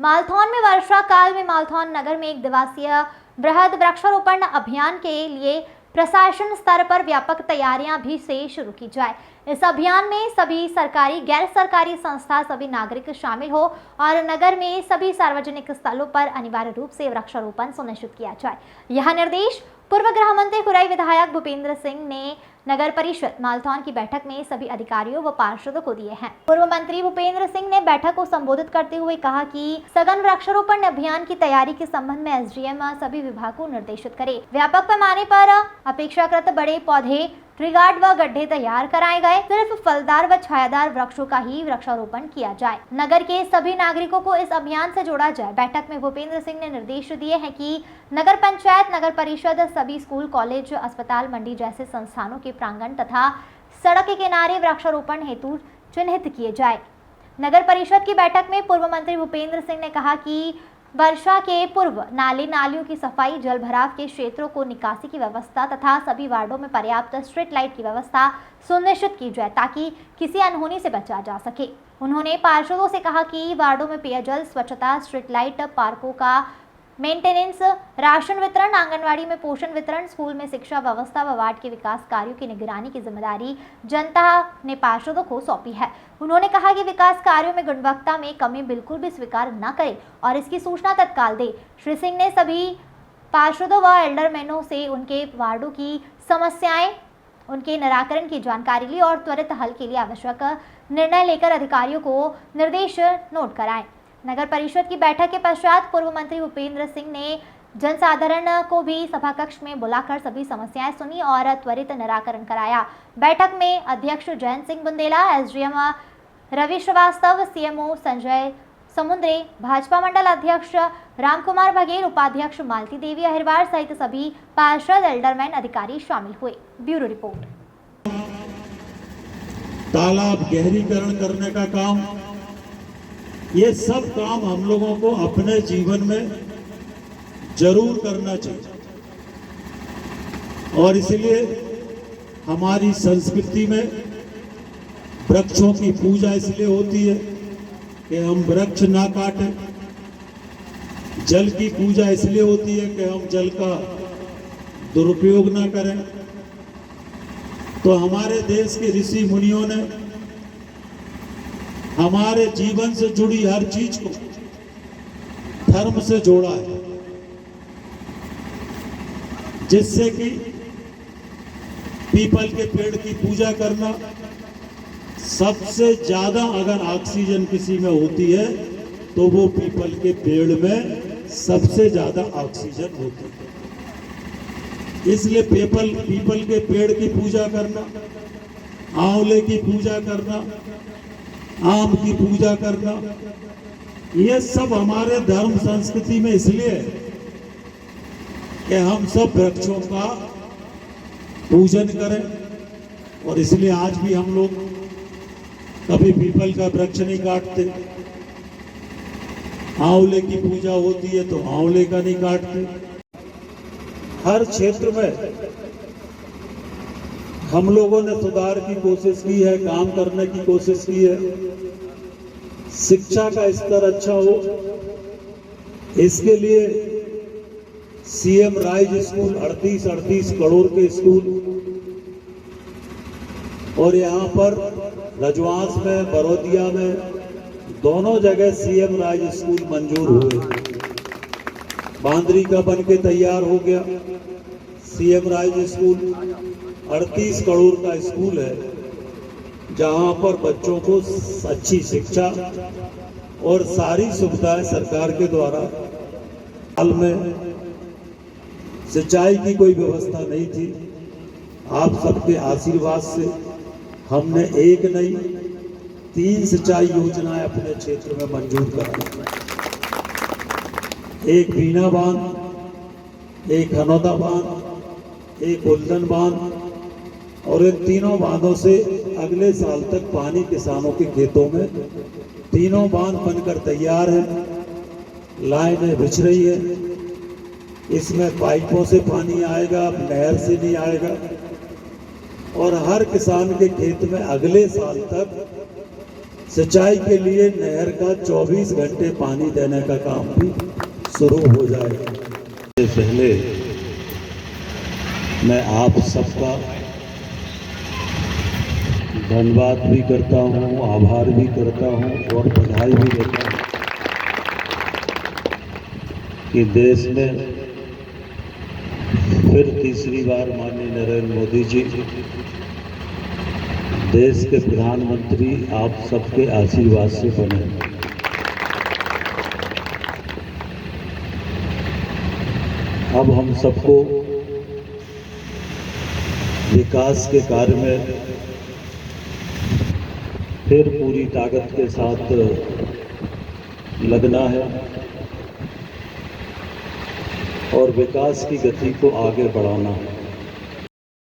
मालथौन में वर्षा काल में मालथौन नगर में एक दिवसीय बृहद वृक्षारोपण अभियान के लिए प्रशासन स्तर पर व्यापक तैयारियां भी से शुरू की जाए। इस अभियान में सभी सरकारी गैर सरकारी संस्था सभी नागरिक शामिल हो और नगर में सभी सार्वजनिक स्थलों पर अनिवार्य रूप से वृक्षारोपण सुनिश्चित किया जाए। यह निर्देश पूर्व गृह मंत्री खुराई विधायक भूपेंद्र सिंह ने नगर परिषद मालथौन की बैठक में सभी अधिकारियों व पार्षदों को दिए हैं। पूर्व मंत्री भूपेंद्र सिंह ने बैठक को संबोधित करते हुए कहा कि सघन वृक्षारोपण अभियान की तैयारी के संबंध में एसडीएम सभी विभाग को निर्देशित करे। व्यापक पैमाने पर अपेक्षाकृत बड़े पौधे, ट्री गार्ड व गड्ढे तैयार कराए गए। सिर्फ फलदार व छायादार वृक्षों का ही वृक्षारोपण किया जाए। नगर के सभी नागरिकों को इस अभियान से जोड़ा जाए। बैठक में भूपेंद्र सिंह ने निर्देश दिए हैं कि नगर पंचायत, नगर परिषद, सभी स्कूल, कॉलेज, अस्पताल, मंडी जैसे संस्थानों के प्रांगण तथा सड़क के किनारे वृक्षारोपण हेतु चिन्हित किए जाए। नगर परिषद की बैठक में पूर्व मंत्री भूपेंद्र सिंह ने कहा कि वर्षा के पूर्व नाले नालियों की सफाई, जल भराव के क्षेत्रों को निकासी की व्यवस्था तथा सभी वार्डों में पर्याप्त स्ट्रीट लाइट की व्यवस्था सुनिश्चित की जाए ताकि किसी अनहोनी से बचा जा सके। उन्होंने पार्षदों से कहा कि वार्डों में पेयजल, स्वच्छता, स्ट्रीट लाइट, पार्कों का मेंटेनेंस, राशन वितरण, आंगनवाड़ी में पोषण वितरण, स्कूल में शिक्षा व्यवस्था व वार्ड के विकास कार्यों की निगरानी की जिम्मेदारी जनता ने पार्षदों को सौंपी है। उन्होंने कहा कि विकास कार्यों में गुणवत्ता में कमी बिल्कुल भी स्वीकार न करे और इसकी सूचना तत्काल दे। श्री सिंह ने सभी पार्षदों व एल्डरमैनों से उनके वार्डों की समस्याएं, उनके निराकरण की जानकारी ली और त्वरित हल के लिए आवश्यक निर्णय लेकर अधिकारियों को निर्देश नोट कराएं। नगर परिषद की बैठक के पश्चात पूर्व मंत्री भूपेंद्र सिंह ने जनसाधारण को भी सभा कक्ष में बुलाकर सभी समस्याएं सुनी और त्वरित निराकरण कराया। बैठक में अध्यक्ष जयंत सिंह बुंदेला, एसडीएम रवि श्रीवास्तव, सीएमओ संजय समुद्रे, भाजपा मंडल अध्यक्ष रामकुमार बघेल, उपाध्यक्ष मालती देवी अहिरवार सहित सभी पार्षद, एल्डरमैन, अधिकारी शामिल हुए। Bureau report. तालाब गहरीकरण करने का काम, ये सब काम हम लोगों को अपने जीवन में जरूर करना चाहिए और इसलिए हमारी संस्कृति में वृक्षों की पूजा इसलिए होती है कि हम वृक्ष ना काटें। जल की पूजा इसलिए होती है कि हम जल का दुरुपयोग ना करें। तो हमारे देश के ऋषि मुनियों ने हमारे जीवन से जुड़ी हर चीज को धर्म से जोड़ा है, जिससे कि पीपल के पेड़ की पूजा करना, सबसे ज्यादा अगर ऑक्सीजन किसी में होती है तो वो पीपल के पेड़ में सबसे ज्यादा ऑक्सीजन होती है। इसलिए पीपल के पेड़ की पूजा करना, आंवले की पूजा करना, आम की पूजा करना, ये सब हमारे धर्म संस्कृति में इसलिए है कि हम सब वृक्षों का पूजन करें और इसलिए आज भी हम लोग कभी पीपल का वृक्ष नहीं काटते। आंवले की पूजा होती है तो आंवले का नहीं काटते। हर क्षेत्र में हम लोगों ने सुधार की कोशिश की है, काम करने की कोशिश की है। शिक्षा का स्तर अच्छा हो, इसके लिए सीएम राइज स्कूल 38 करोड़ के स्कूल और यहाँ पर रजवांस में, बरोदिया में, दोनों जगह सीएम राइज स्कूल मंजूर हुए। बांदरी का बनके तैयार हो गया सीएम राइज स्कूल। 38 करोड़ का स्कूल है जहां पर बच्चों को अच्छी शिक्षा और सारी सुविधाएं सरकार के द्वारा। हाल में सिंचाई की कोई व्यवस्था नहीं थी, आप सबके आशीर्वाद से हमने एक नहीं 3 सिंचाई योजनाएं अपने क्षेत्र में मंजूर कराई। एक बीना बांध, एक हनौदा बांध, एक उल्दन बांध और इन तीनों बांधों से अगले साल तक पानी किसानों के खेतों में तीनों बांध बनकर तैयार है। लाइनें बिछ रही है, इसमें पाइपों से पानी आएगा, नहर से नहीं आएगा और हर किसान के खेत में अगले साल तक सिंचाई के लिए नहर का 24 घंटे पानी देने का काम भी शुरू हो जाए। इससे पहले मैं आप सबका धन्यवाद भी करता हूँ, आभार भी करता हूँ और बधाई भी देता हूँ कि देश में फिर तीसरी बार माननीय नरेंद्र मोदी जी देश के प्रधानमंत्री आप सबके आशीर्वाद से बने। अब हम सबको विकास के कार्य में फिर पूरी ताकत के साथ लगना है और विकास की गति को आगे बढ़ाना है।